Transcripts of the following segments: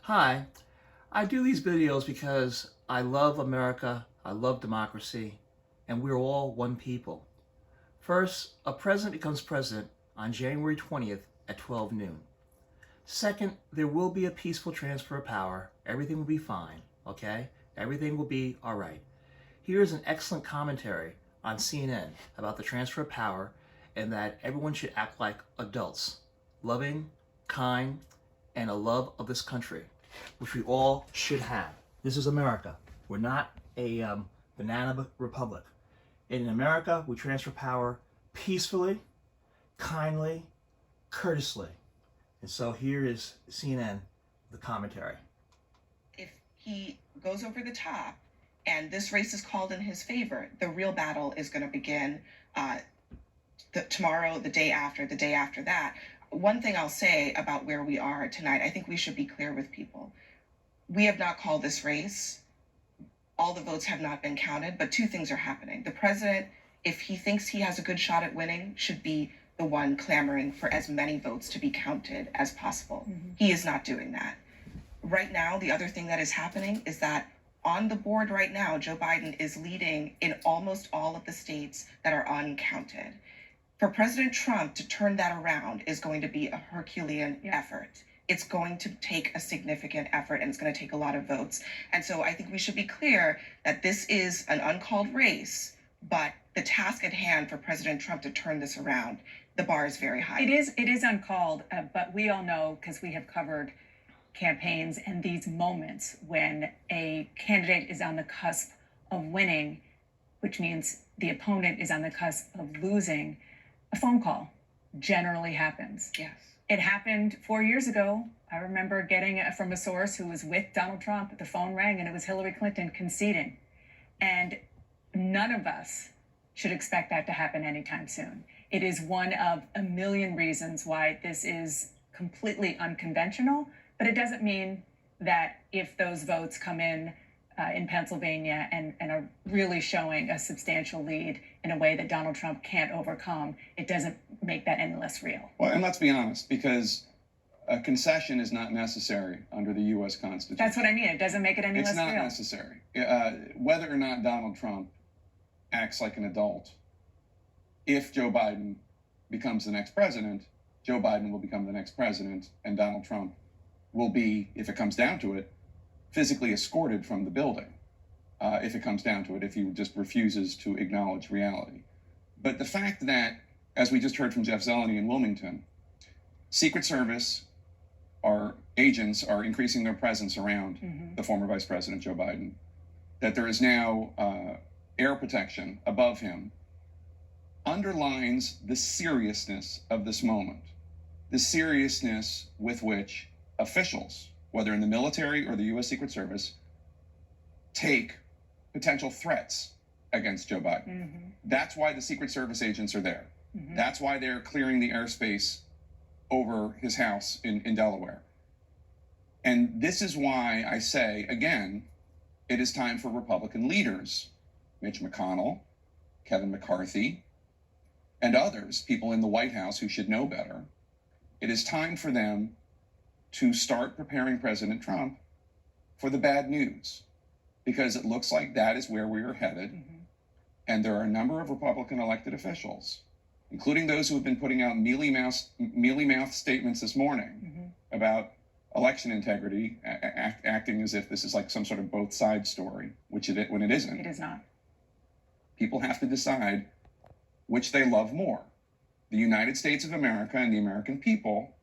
Hi, I do these videos because I love America, I love democracy, and we're all one people. First, a president becomes president on January 20th at 12 noon. Second, there will be a peaceful transfer of power. Everything will be fine, okay? Everything will be all right. Here's an excellent commentary on CNN about the transfer of power and that everyone should act like adults, loving, kind, and a love of this country, which we all should have. This is America. We're not a banana republic. In America, we transfer power peacefully, kindly, courteously. And so here is CNN, the commentary. If he goes over the top and this race is called in his favor, the real battle is going to begin tomorrow, the day after that. One thing I'll say about where we are tonight, I think we should be clear with people. We have not called this race. All the votes have not been counted, but two things are happening. The president, if he thinks he has a good shot at winning, should be the one clamoring for as many votes to be counted as possible. He is not doing that. Right now, the other thing that is happening is that on the board right now, Joe Biden is leading in almost all of the states that are uncounted. For President Trump to turn that around is going to be a Herculean effort. It's going to take a significant effort, and it's going to take a lot of votes. And so I think we should be clear that this is an uncalled race, but the task at hand for President Trump to turn this around, the bar is very high. It is uncalled, but we all know, because we have covered campaigns and these moments when a candidate is on the cusp of winning, which means the opponent is on the cusp of losing, a phone call generally happens. Yes. It happened 4 years ago. I remember getting it from a source who was with Donald Trump. The phone rang and it was Hillary Clinton conceding. And none of us should expect that to happen anytime soon. It is one of a million reasons why this is completely unconventional, but it doesn't mean that if those votes come in Pennsylvania and are really showing a substantial lead in a way that Donald Trump can't overcome, it doesn't make that any less real. Well, and let's be honest, because a concession is not necessary under the U.S. Constitution. That's what I mean. It doesn't make it any less real. It's not necessary. Whether or not Donald Trump acts like an adult, if Joe Biden becomes the next president, Joe Biden will become the next president, and Donald Trump will be, if it comes down to it, physically escorted from the building, if it comes down to it, if he just refuses to acknowledge reality. But the fact that, as we just heard from Jeff Zeleny in Wilmington, Secret Service, our agents are increasing their presence around the former Vice President Joe Biden, that there is now air protection above him, underlines the seriousness of this moment, the seriousness with which officials, whether in the military or the U.S. Secret Service, take potential threats against Joe Biden. That's why the Secret Service agents are there. That's why they're clearing the airspace over his house in Delaware. And this is why I say, again, it is time for Republican leaders, Mitch McConnell, Kevin McCarthy, and others, people in the White House who should know better. It is time for them to start preparing President Trump for the bad news, because it looks like that is where we are headed. And there are a number of Republican elected officials, including those who have been putting out mealy-mouthed statements this morning about election integrity, acting as if this is like some sort of both sides story, when it isn't. It is not. People have to decide which they love more, the United States of America and the American people,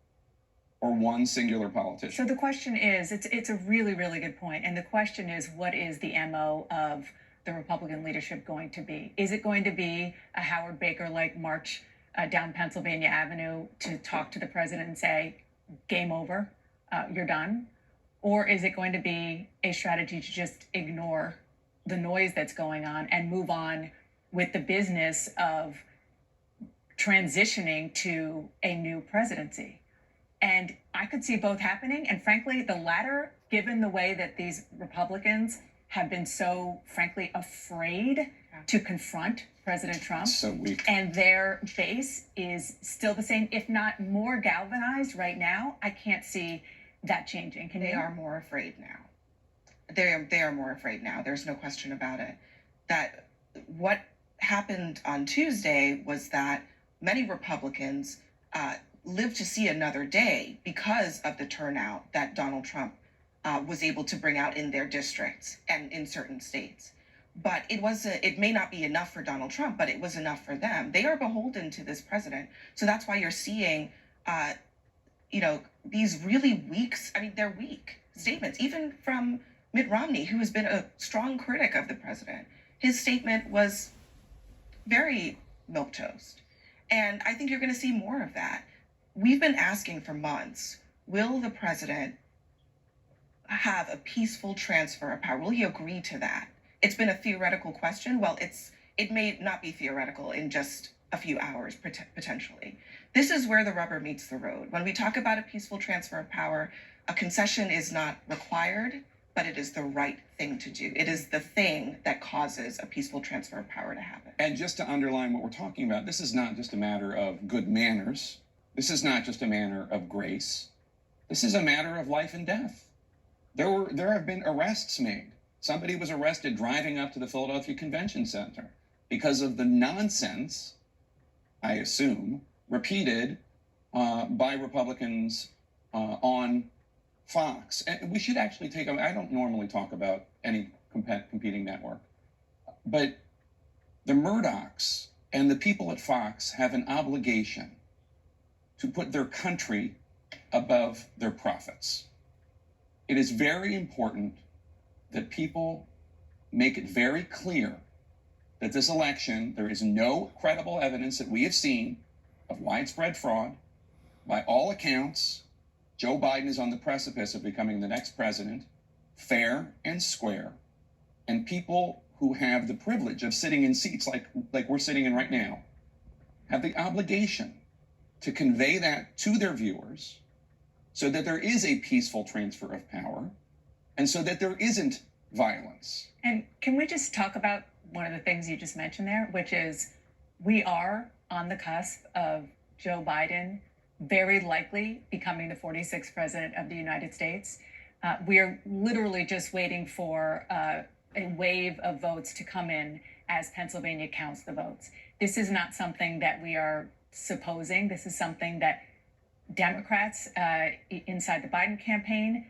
or one singular politician. So the question is, it's a really, really good point. And the question is, what is the MO of the Republican leadership going to be? Is it going to be a Howard Baker-like march down Pennsylvania Avenue to talk to the president and say, game over, you're done? Or is it going to be a strategy to just ignore the noise that's going on and move on with the business of transitioning to a new presidency? And I could see both happening. And frankly, the latter, given the way that these Republicans have been so, frankly, afraid to confront President Trump. So weak. And their base is still the same, if not more galvanized right now. I can't see that changing? They are more afraid now. They are more afraid now. There's no question about it. That what happened on Tuesday was that many Republicans lived to see another day because of the turnout that Donald Trump was able to bring out in their districts and in certain states. But it may not be enough for Donald Trump, but it was enough for them. They are beholden to this president. So that's why you're seeing, these really they're weak statements, even from Mitt Romney, who has been a strong critic of the president. His statement was very milquetoast. And I think you're going to see more of that. We've been asking for months, will the president have a peaceful transfer of power? Will he agree to that? It's been a theoretical question. Well, it may not be theoretical in just a few hours, potentially. This is where the rubber meets the road. When we talk about a peaceful transfer of power, a concession is not required, but it is the right thing to do. It is the thing that causes a peaceful transfer of power to happen. And just to underline what we're talking about, this is not just a matter of good manners. This is not just a matter of grace. This is a matter of life and death. There have been arrests made. Somebody was arrested driving up to the Philadelphia Convention Center because of the nonsense, I assume, repeated by Republicans on Fox. And we should actually I don't normally talk about any competing network, but the Murdochs and the people at Fox have an obligation to put their country above their profits. It is very important that people make it very clear that this election, there is no credible evidence that we have seen of widespread fraud. By all accounts, Joe Biden is on the precipice of becoming the next president, fair and square, and people who have the privilege of sitting in seats like we're sitting in right now have the obligation to convey that to their viewers so that there is a peaceful transfer of power and so that there isn't violence. And can we just talk about one of the things you just mentioned there, which is we are on the cusp of Joe Biden very likely becoming the 46th president of the United States. We are literally just waiting for a wave of votes to come in as Pennsylvania counts the votes. This is not something that we are supposing. This is something that Democrats inside the Biden campaign,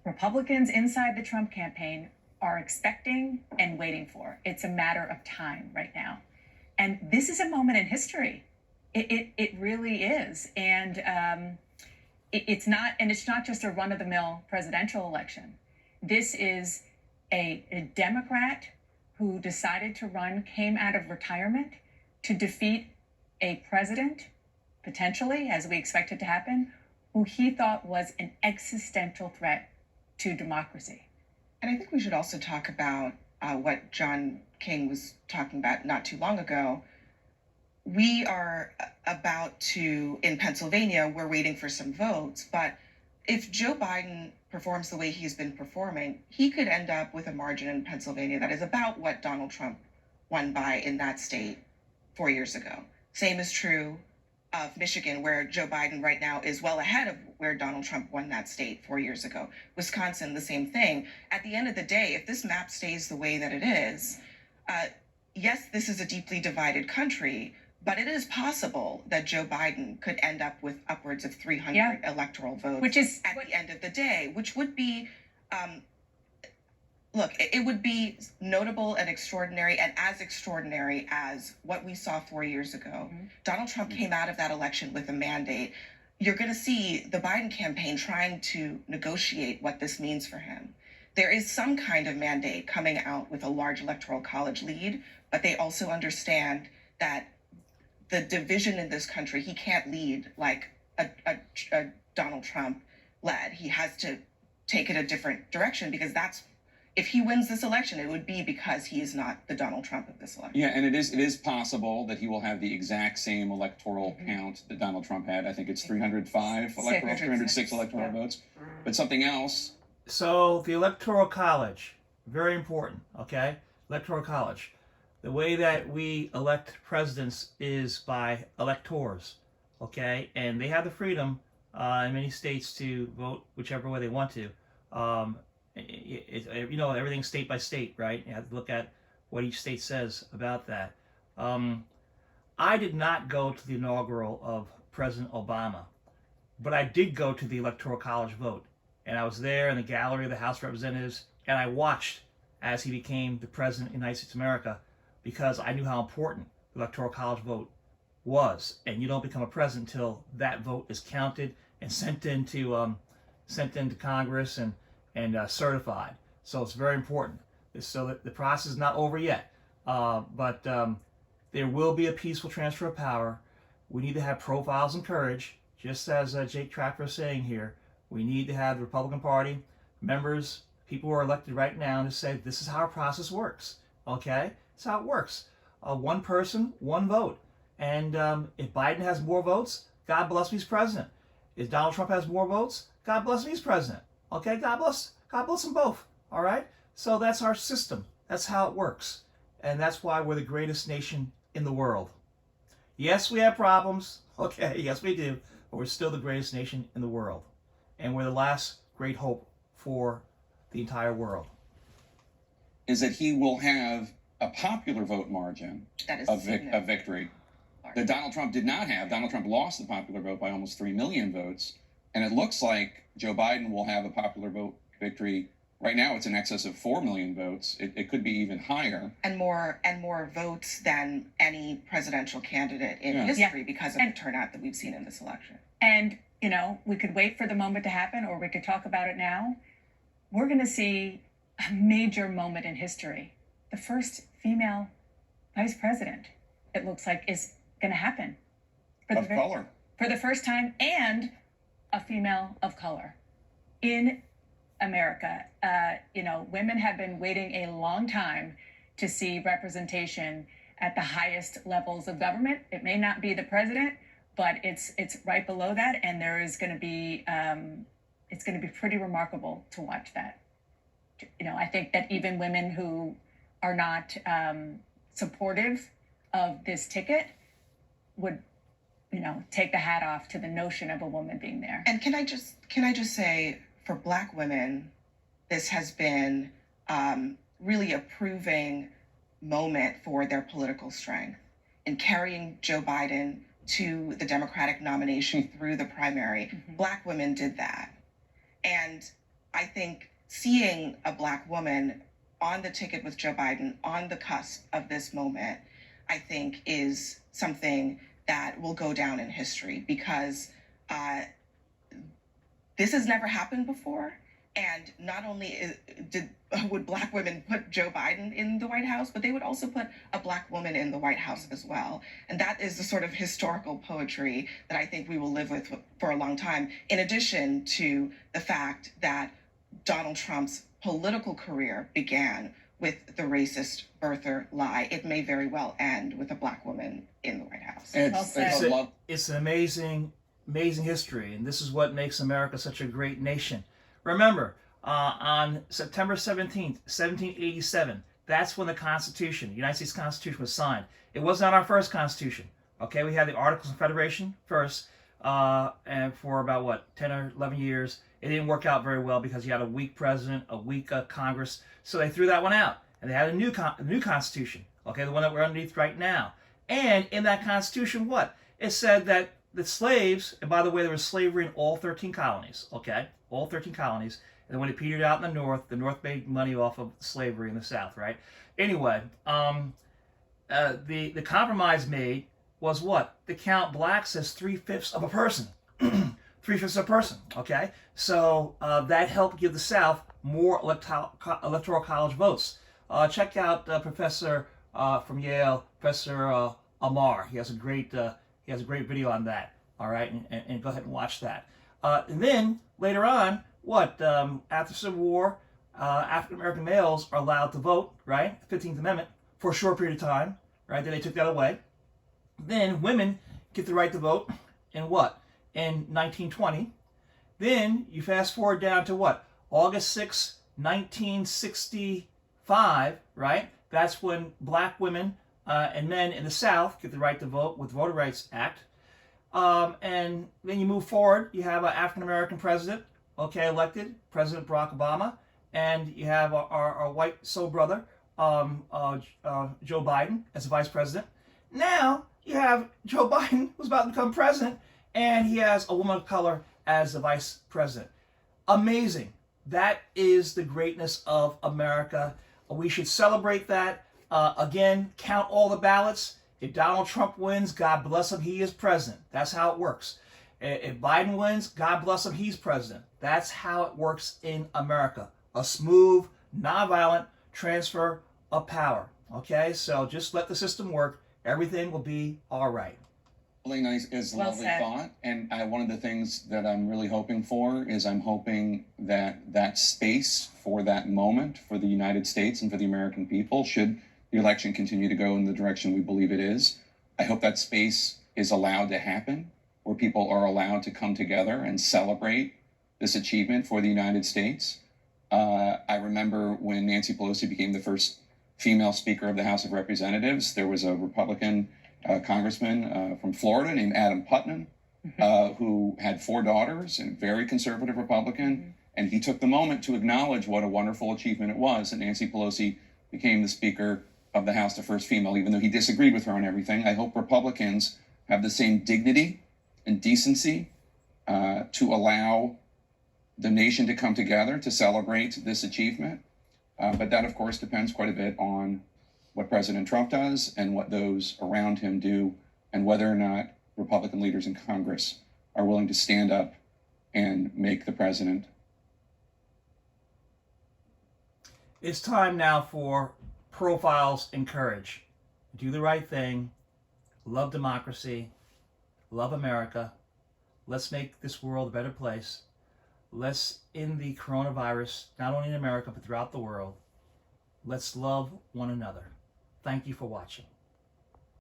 Republicans inside the Trump campaign are expecting and waiting for. It's a matter of time right now. And this is a moment in history. It really is. And it's not just a run-of-the-mill presidential election. This is a Democrat who decided to run, came out of retirement to defeat a president, potentially, as we expect it to happen, who he thought was an existential threat to democracy. And I think we should also talk about what John King was talking about not too long ago. We are about to, in Pennsylvania, we're waiting for some votes, but if Joe Biden performs the way he's been performing, he could end up with a margin in Pennsylvania that is about what Donald Trump won by in that state 4 years ago. Same is true of Michigan, where Joe Biden right now is well ahead of where Donald Trump won that state 4 years ago. Wisconsin, the same thing. At the end of the day, if this map stays the way that it is, yes, this is a deeply divided country, but it is possible that Joe Biden could end up with upwards of 300 electoral votes which is at the end of the day, which would be, it would be notable and extraordinary, and as extraordinary as what we saw 4 years ago. Mm-hmm. Donald Trump came out of that election with a mandate. You're going to see the Biden campaign trying to negotiate what this means for him. There is some kind of mandate coming out with a large Electoral College lead, but they also understand that the division in this country, he can't lead like a Donald Trump led. He has to take it a different direction, because if he wins this election, it would be because he is not the Donald Trump of this election. Yeah, and it is possible that he will have the exact same electoral count that Donald Trump had. I think it's 306 electoral votes. But something else. So the Electoral College, very important, okay? Electoral College. The way that we elect presidents is by electors, okay? And they have the freedom in many states to vote whichever way they want to. Everything's state by state, right? You have to look at what each state says about that. I did not go to the inaugural of President Obama, but I did go to the Electoral College vote. And I was there in the gallery of the House of Representatives, and I watched as he became the President of the United States of America, because I knew how important the Electoral College vote was. And you don't become a president until that vote is counted and sent into Congress and certified. So it's very important. So the process is not over yet, but there will be a peaceful transfer of power. We need to have profiles and courage, just as Jake Trapper is saying here. We need to have the Republican Party members, people who are elected right now, to say this is how our process works. Okay, that's how it works. One person, one vote. And if Biden has more votes, God bless him, he's president. If Donald Trump has more votes, God bless him, he's president. Okay, God bless them both. All right. So that's our system. That's how it works, and that's why we're the greatest nation in the world. Yes, we have problems. Okay, yes, we do, but we're still the greatest nation in the world, and we're the last great hope for the entire world. Is that he will have a popular vote margin of victory that Donald Trump did not have. Donald Trump lost the popular vote by almost 3 million votes, and it looks like Joe Biden will have a popular vote victory. Right now, it's in excess of 4 million votes. It could be even higher, and more votes than any presidential candidate in history because of the turnout that we've seen in this election. And we could wait for the moment to happen, or we could talk about it now. We're going to see a major moment in history. The first female vice president, it looks like, is going to happen of color for the first time, and a female of color in America. Women have been waiting a long time to see representation at the highest levels of government. It may not be the president, but it's right below that, and there is going to be it's going to be pretty remarkable to watch that. I think that even women who are not supportive of this ticket would take the hat off to the notion of a woman being there. And can I just say, for Black women, this has been really a proving moment for their political strength in carrying Joe Biden to the Democratic nomination through the primary. Mm-hmm. Black women did that. And I think seeing a Black woman on the ticket with Joe Biden on the cusp of this moment, I think is something that will go down in history, because this has never happened before. And not only would Black women put Joe Biden in the White House, but they would also put a Black woman in the White House as well. And that is the sort of historical poetry that I think we will live with for a long time, in addition to the fact that Donald Trump's political career began with the racist birther lie. It may very well end with a Black woman in the White House. It's an amazing history, and this is what makes America such a great nation. Remember, on September 17th, 1787, that's when the Constitution, the United States Constitution, was signed. It was not our first Constitution. Okay, we had the Articles of Confederation first, and for about, 10 or 11 years. It didn't work out very well because you had a weak president, a weak Congress, so they threw that one out. And they had a new Constitution, okay, the one that we're underneath right now. And in that Constitution, what? It said that the slaves, and by the way, there was slavery in all 13 colonies, okay? All 13 colonies. And then when it petered out in the North made money off of slavery in the South, right? Anyway, the compromise made was what? To count blacks as 3/5 of a person. 3/5 of a person, okay? So that helped give the South more electoral college votes. Check out Professor from Yale, Professor Amar. He has a great video on that. All right, and go ahead and watch that. And then later on, after Civil War, African American males are allowed to vote, right? 15th Amendment for a short period of time, right? Then they took that away. Then women get the right to vote in in 1920. Then you fast forward down to August 6, 1965, right? That's when Black women and men in the South get the right to vote with the Voting Rights Act. And then you move forward, you have an African-American president, okay, elected, President Barack Obama, and you have our white soul brother, Joe Biden, as the vice president. Now you have Joe Biden, who's about to become president, and he has a woman of color as the vice president. Amazing. That is the greatness of America. We should celebrate that. Again, count all the ballots. If Donald Trump wins, God bless him, he is president. That's how it works. If Biden wins, God bless him, he's president. That's how it works in America. A smooth, nonviolent transfer of power. Okay, so just let the system work. Everything will be all right. Really nice is a Well lovely said. thought, and one of the things that I'm really hoping for is I'm hoping that that space for that moment for the United States and for the American people, should the election continue to go in the direction we believe it is, I hope that space is allowed to happen, where people are allowed to come together and celebrate this achievement for the United States. I remember when Nancy Pelosi became the first female Speaker of the House of Representatives, there was a Republican congressman from Florida named Adam Putnam, who had 4 daughters and very conservative Republican. And he took the moment to acknowledge what a wonderful achievement it was that Nancy Pelosi became the Speaker of the House, the first female, even though he disagreed with her on everything. I hope Republicans have the same dignity and decency to allow the nation to come together to celebrate this achievement. But that, of course, depends quite a bit on what President Trump does and what those around him do, and whether or not Republican leaders in Congress are willing to stand up and make the president. It's time now for profiles and courage. Do the right thing. Love democracy. Love America. Let's make this world a better place. Let's end the coronavirus, not only in America, but throughout the world. Let's love one another. Thank you for watching.